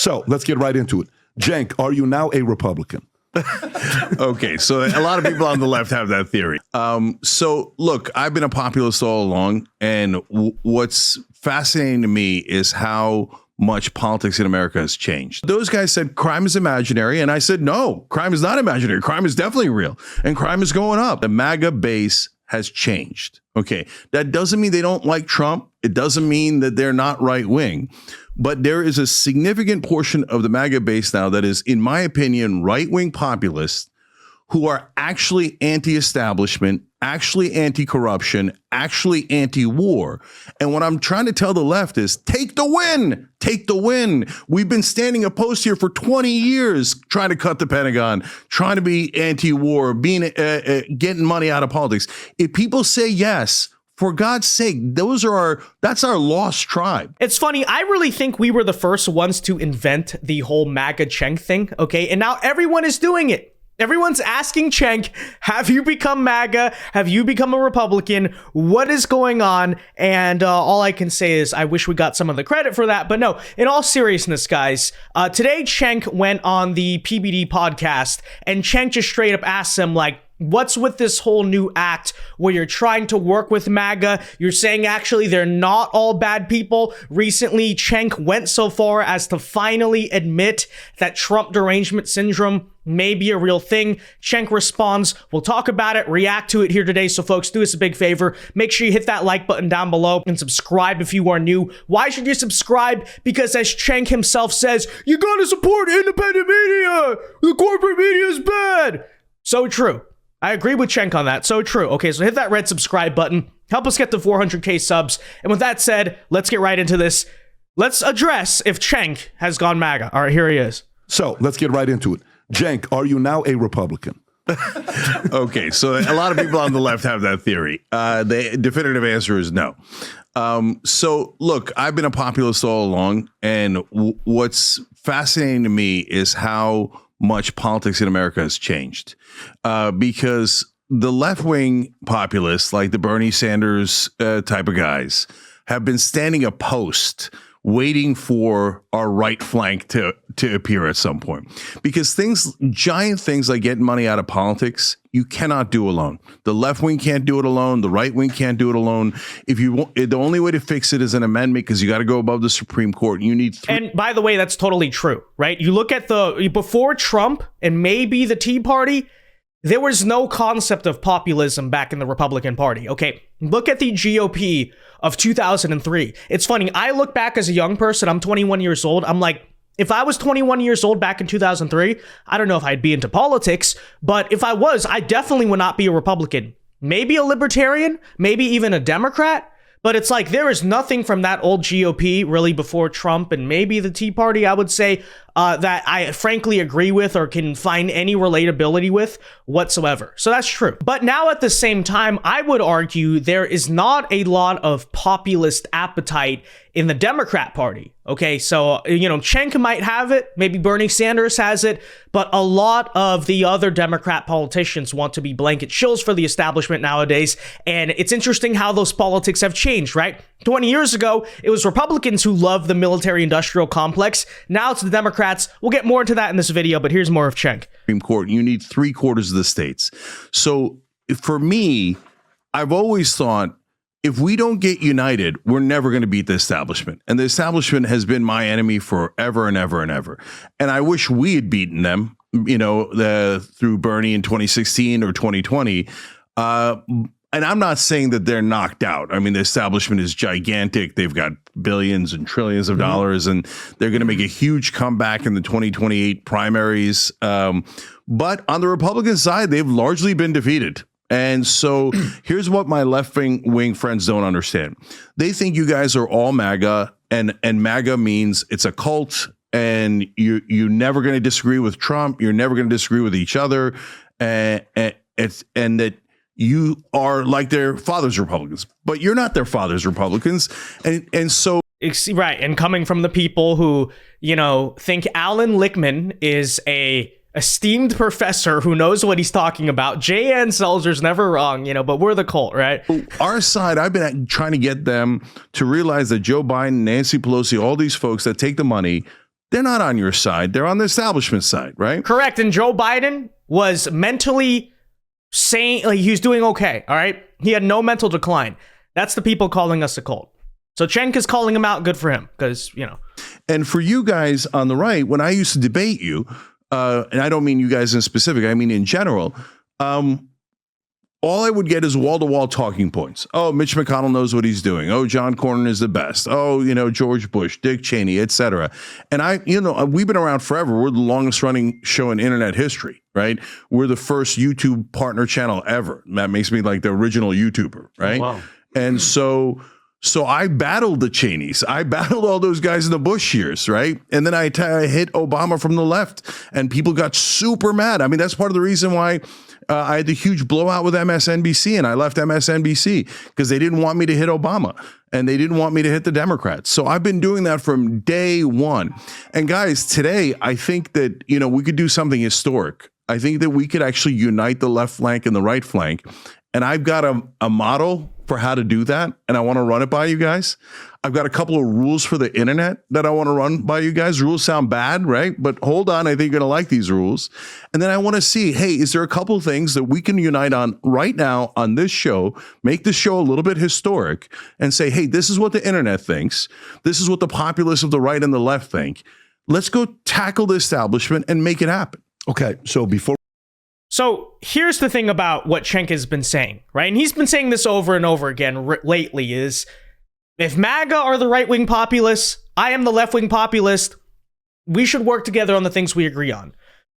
So let's get right into it. Cenk, are you now a Republican? Okay, so a lot of people on the left have that theory. So look, I've been a populist all along, and what's fascinating to me is how much politics in America has changed. Those guys said crime is imaginary, and I said, no, crime is not imaginary. Crime is definitely real, and crime is going up. The MAGA base has changed. Okay, that doesn't mean they don't like Trump. It doesn't mean that they're not right wing. But there is a significant portion of the MAGA base now that is, in my opinion, right-wing populists who are actually anti-establishment, actually anti-corruption, actually anti-war. And what I'm trying to tell the left is take the win. Take the win. We've been standing opposed here for 20 years, trying to cut the Pentagon, trying to be anti-war, being getting money out of politics. If people say yes, for God's sake, that's our lost tribe. It's funny. I really think we were the first ones to invent the whole MAGA Cenk thing. Okay. And now everyone is doing it. Everyone's asking Cenk, have you become MAGA? Have you become a Republican? What is going on? And all I can say is I wish we got some of the credit for that. But no, in all seriousness, guys, today Cenk went on the PBD podcast and Cenk just straight up asked him, like, what's with this whole new act where you're trying to work with MAGA? You're saying actually they're not all bad people. Recently, Cenk went so far as to finally admit that Trump derangement syndrome may be a real thing. Cenk responds, we'll talk about it, react to it here today. So folks, do us a big favor. Make sure you hit that like button down below and subscribe if you are new. Why should you subscribe? Because as Cenk himself says, you gotta support independent media. The corporate media is bad. So true. I agree with Cenk on that. So true. Okay, so hit that red subscribe button. Help us get to 400K subs. And with that said, let's get right into this. Let's address if Cenk has gone MAGA. All right, here he is. So let's get right into it. Cenk, are you now a Republican? Okay, so a lot of people on the left have that theory. The definitive answer is no. So look, I've been a populist all along, and what's fascinating to me is how much politics in America has changed, because the left-wing populists, like the Bernie Sanders type of guys, have been standing a post waiting for our right flank to appear at some point, because giant things like getting money out of politics, you cannot do alone. The left wing can't do it alone. The right wing can't do it alone. The only way to fix it is an amendment, because you got to go above the Supreme Court. You need And by the way, that's totally true, right? You look at before Trump and maybe the Tea Party, there was no concept of populism back in the Republican Party. Okay, look at the GOP of 2003. It's funny. I look back as a young person. I'm 21 years old. I'm like, if I was 21 years old back in 2003, I don't know if I'd be into politics, but if I was, I definitely would not be a Republican. Maybe a libertarian, maybe even a Democrat. But it's like there is nothing from that old GOP really before Trump and maybe the Tea Party, I would say, that I frankly agree with or can find any relatability with whatsoever. So that's true. But now at the same time, I would argue there is not a lot of populist appetite in the Democrat Party. Okay, so, Cenk might have it. Maybe Bernie Sanders has it. But a lot of the other Democrat politicians want to be blanket shills for the establishment nowadays. And it's interesting how those politics have changed, right? 20 years ago, it was Republicans who loved the military-industrial complex. Now it's the Democrats. We'll get more into that in this video, but here's more of Cenk. Supreme Court, you need 3/4 of the states. So for me, I've always thought, if we don't get united, we're never going to beat the establishment. And the establishment has been my enemy forever and ever and ever. And I wish we had beaten them, through Bernie in 2016 or 2020. And I'm not saying that they're knocked out. I mean, the establishment is gigantic. They've got billions and trillions of dollars, and they're going to make a huge comeback in the 2028 primaries. But on the Republican side, they've largely been defeated. And so here's what my left-wing friends don't understand. They think you guys are all MAGA, and MAGA means it's a cult, and you're never going to disagree with Trump. You're never going to disagree with each other. And that you are like their father's Republicans, but you're not their father's Republicans. And so. Right. And coming from the people who, think Alan Lichtman is a esteemed professor who knows what he's talking about. J.N. Selzer's never wrong, but we're the cult, right? Our side, I've been trying to get them to realize that Joe Biden, Nancy Pelosi, all these folks that take the money, they're not on your side. They're on the establishment side, right? Correct. And Joe Biden was mentally sane. Like, he was doing okay. All right. He had no mental decline. That's the people calling us a cult. So Cenk is calling him out. Good for him. Because, And for you guys on the right, when I used to debate you, and I don't mean you guys in specific, I mean in general, all I would get is wall-to-wall talking points. Oh, Mitch McConnell knows what he's doing. Oh, John Cornyn is the best. Oh, George Bush, Dick Cheney, etc. And we've been around forever. We're the longest running show in internet history, right? We're the first YouTube partner channel ever. That makes me like the original YouTuber, right? Wow. And so I battled the Cheneys. I battled all those guys in the Bush years, right? And then I hit Obama from the left, and people got super mad. I mean, that's part of the reason why I had the huge blowout with MSNBC, and I left MSNBC because they didn't want me to hit Obama, and they didn't want me to hit the Democrats. So I've been doing that from day one. And guys, today, I think that, we could do something historic. I think that we could actually unite the left flank and the right flank. And I've got a model for how to do that, and I want to run it by you guys. I've got a couple of rules for the internet that I want to run by you guys. Rules sound bad, right? But hold on, I think you're going to like these rules. And then I want to see, hey, is there a couple of things that we can unite on right now on this show, make the show a little bit historic, and say, hey, this is what the internet thinks. This is what the populists of the right and the left think. Let's go tackle the establishment and make it happen. Okay, So here's the thing about what Cenk has been saying, right? And he's been saying this over and over again lately is, if MAGA are the right-wing populists, I am the left-wing populist, we should work together on the things we agree on.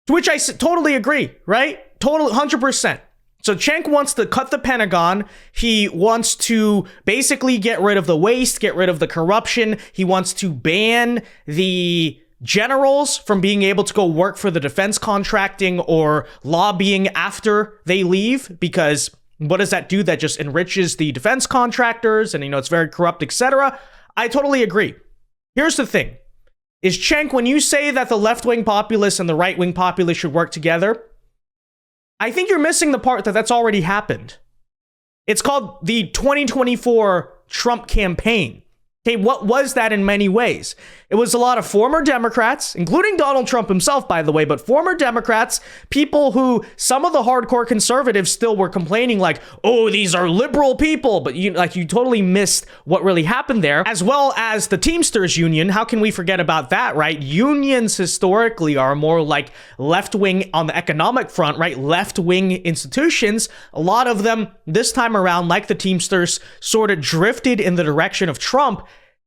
To which I totally agree, right? Total 100%. So Cenk wants to cut the Pentagon. He wants to basically get rid of the waste, get rid of the corruption. He wants to ban the generals from being able to go work for the defense contracting or lobbying after they leave, because what does that do? That just enriches the defense contractors, and it's very corrupt, etc. I totally agree. Here's the thing. Is Cenk, when you say that the left-wing populists and the right-wing populists should work together, I think you're missing the part that's already happened. It's called the 2024 Trump campaign. Okay, what was that in many ways? It was a lot of former Democrats, including Donald Trump himself, by the way, but former Democrats, people who some of the hardcore conservatives still were complaining like, oh, these are liberal people, but you totally missed what really happened there, as well as the Teamsters Union. How can we forget about that, right? Unions historically are more like left-wing on the economic front, right? Left-wing institutions. A lot of them this time around, like the Teamsters, sort of drifted in the direction of Trump.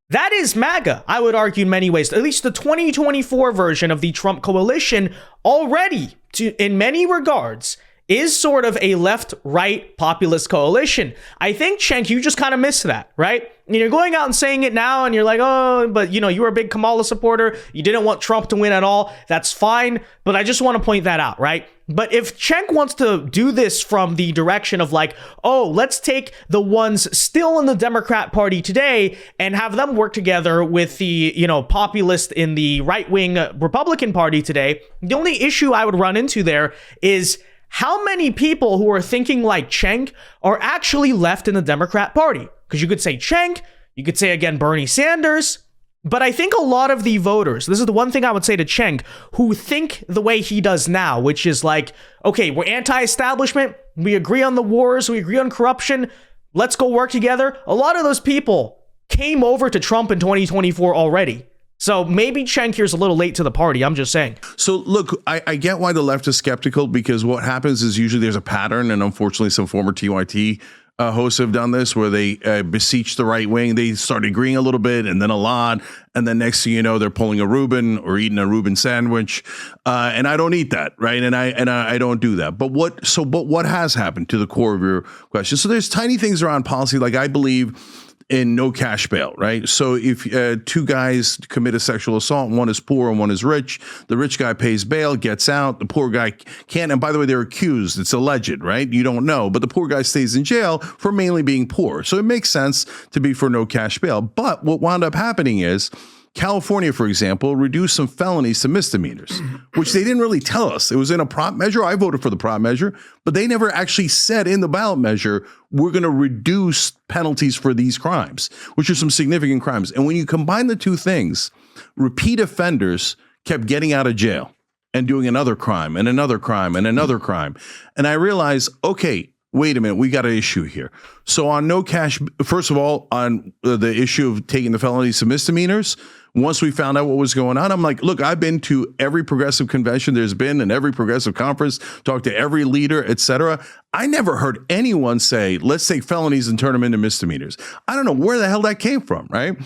That is MAGA, I would argue in many ways. At least the 2024 version of the Trump coalition already, in many regards, is sort of a left-right populist coalition. I think, Cenk, you just kind of missed that, right? You're going out and saying it now, and you're like, oh, but you were a big Kamala supporter. You didn't want Trump to win at all. That's fine, but I just want to point that out, right? But if Cenk wants to do this from the direction of like, oh, let's take the ones still in the Democrat Party today and have them work together with the, populist in the right-wing Republican Party today, the only issue I would run into there is how many people who are thinking like Cenk are actually left in the Democrat Party? Because you could say Cenk, you could say again Bernie Sanders, but I think a lot of the voters, this is the one thing I would say to Cenk, who think the way he does now, which is like, okay, we're anti-establishment, we agree on the wars, we agree on corruption, let's go work together. A lot of those people came over to Trump in 2024 already. So maybe Cenk here's a little late to the party. I'm just saying. So look, I get why the left is skeptical, because what happens is usually there's a pattern, and unfortunately some former TYT hosts have done this, where they beseech the right wing. They start agreeing a little bit and then a lot, and then next thing you know, they're pulling a Reuben or eating a Reuben sandwich. And I don't eat that, right? And I don't do that. But what has happened, to the core of your question? So there's tiny things around policy, like I believe in no cash bail, right? So if two guys commit a sexual assault, one is poor and one is rich, the rich guy pays bail, gets out, the poor guy can't. And by the way, they're accused. It's alleged, right? You don't know. But the poor guy stays in jail for mainly being poor. So it makes sense to be for no cash bail. But what wound up happening is California, for example, reduced some felonies to misdemeanors, which they didn't really tell us. It was in a prop measure. I voted for the prop measure, but they never actually said in the ballot measure, we're going to reduce penalties for these crimes, which are some significant crimes. And when you combine the two things, repeat offenders kept getting out of jail and doing another crime and another crime and another crime. And I realized, okay, wait a minute, we got an issue here. So on no cash, first of all, on the issue of taking the felonies to misdemeanors, once we found out what was going on, I'm like, look, I've been to every progressive convention there's been and every progressive conference, talked to every leader, etc. I never heard anyone say, let's take felonies and turn them into misdemeanors. I don't know where the hell that came from, right?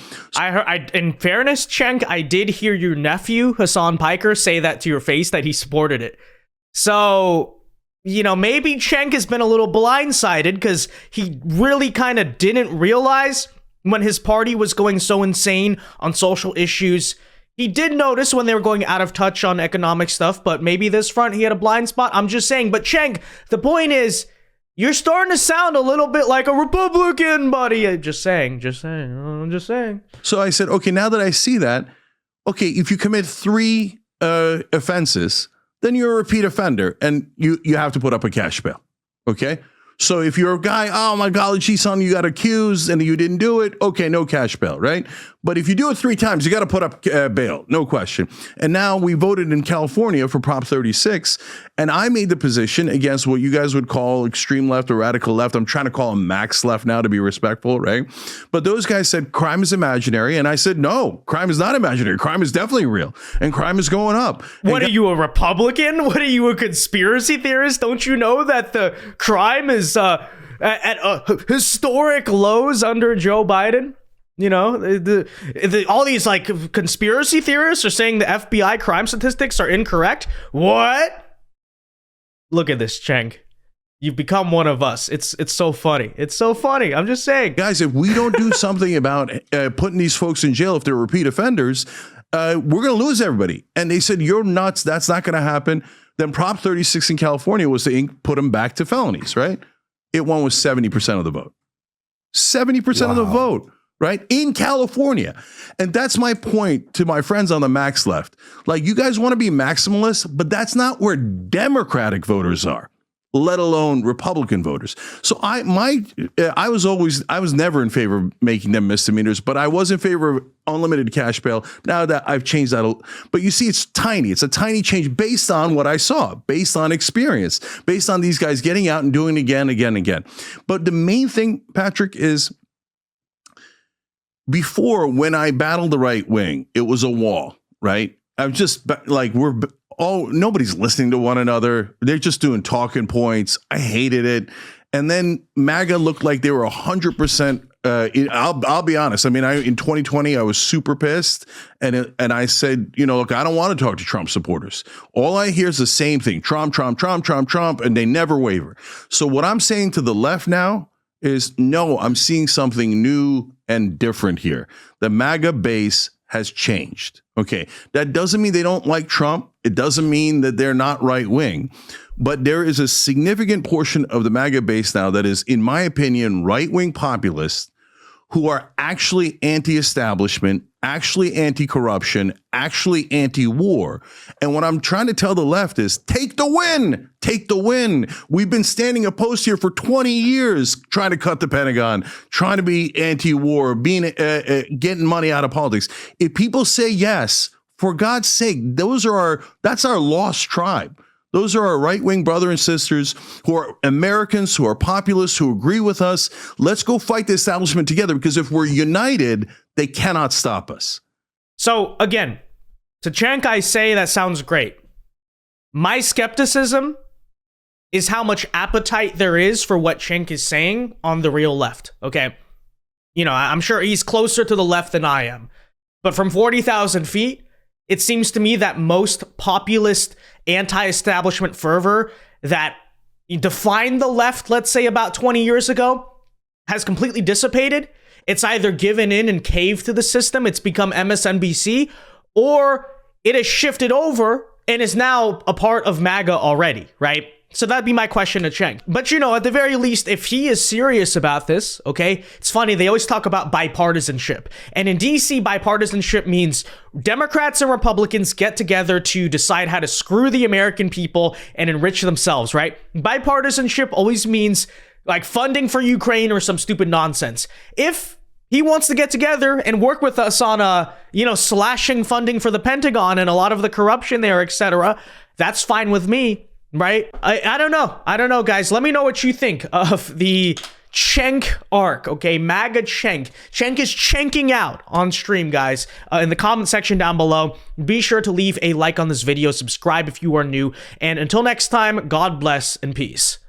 In fairness, Cenk, I did hear your nephew, Hassan Piker, say that to your face, that he supported it. So, you know, maybe Cenk has been a little blindsided because he really kind of didn't realize when his party was going so insane on social issues. He did notice when they were going out of touch on economic stuff, but maybe this front he had a blind spot. I'm just saying. But Cenk, the point is, you're starting to sound a little bit like a Republican, buddy. Just saying. So I said, okay, now that I see that, okay, if you commit 3 offenses, then you're a repeat offender and you have to put up a cash bail. Okay. So if you're a guy, oh my God, geez, son, you got accused and you didn't do it. Okay, no cash bail, right? But if you do it 3 times, you got to put up bail, no question. And now we voted in California for Prop 36, and I made the position against what you guys would call extreme left or radical left. I'm trying to call them max left now to be respectful, right? But those guys said crime is imaginary, and I said, no, crime is not imaginary. Crime is definitely real, and crime is going up. What are you, a Republican? What are you, a conspiracy theorist? Don't you know that the crime is at historic lows under Joe Biden? You know, all these like conspiracy theorists are saying the FBI crime statistics are incorrect. What? Look at this, Cenk. You've become one of us. It's so funny. It's so funny. I'm just saying. Guys, if we don't do something about putting these folks in jail if they're repeat offenders, we're going to lose everybody. And they said, you're nuts. That's not going to happen. Then Prop 36 in California was to put them back to felonies, right? It won with 70% of the vote. 70% of the vote. Right? In California. And that's my point to my friends on the max left. Like, you guys want to be maximalists, but that's not where Democratic voters are, let alone Republican voters. So I was never in favor of making them misdemeanors, but I was in favor of unlimited cash bail. Now that I've changed that, but you see, it's tiny. It's a tiny change based on what I saw, based on experience, based on these guys getting out and doing it again. But the main thing, Patrick, is before, when I battled the right wing, it was a wall, right? I'm just like, nobody's listening to one another. They're just doing talking points. I hated it. And then MAGA looked like they were 100%. I'll be honest. I mean, in 2020, I was super pissed. And I said, you know, look, I don't want to talk to Trump supporters. All I hear is the same thing. Trump. And they never waver. So what I'm saying to the left now is, no, I'm seeing something new and different here. The MAGA base has changed. Okay. That doesn't mean they don't like Trump. It doesn't mean that they're not right wing, but there is a significant portion of the MAGA base now that is, in my opinion, right wing populists who are actually anti-establishment, actually anti-corruption, actually anti-war. And what I'm trying to tell the left is, take the win. Take the win. We've been standing opposed here for 20 years, trying to cut the Pentagon, trying to be anti-war, being getting money out of politics. If people say yes, for God's sake, that's our lost tribe. Those are our right-wing brother and sisters who are Americans, who are populists, who agree with us. Let's go fight the establishment together, because if we're united, they cannot stop us. So again, to Cenk, I say that sounds great. My skepticism is how much appetite there is for what Cenk is saying on the real left, okay? You know, I'm sure he's closer to the left than I am. But from 40,000 feet, it seems to me that most populist anti-establishment fervor that defined the left, let's say about 20 years ago, has completely dissipated. It's either given in and caved to the system, it's become MSNBC, or it has shifted over and is now a part of MAGA already, right? So that'd be my question to Cenk. But at the very least, if he is serious about this, okay, it's funny, they always talk about bipartisanship. And in DC, bipartisanship means Democrats and Republicans get together to decide how to screw the American people and enrich themselves, right? Bipartisanship always means like funding for Ukraine or some stupid nonsense. If he wants to get together and work with us on slashing funding for the Pentagon and a lot of the corruption there, etc., that's fine with me. Right? I don't know. I don't know, guys. Let me know what you think of the Cenk arc, okay? MAGA Cenk. Cenk is Cenking out on stream, guys. In the comment section down below, be sure to leave a like on this video, subscribe if you are new, and until next time, God bless and peace.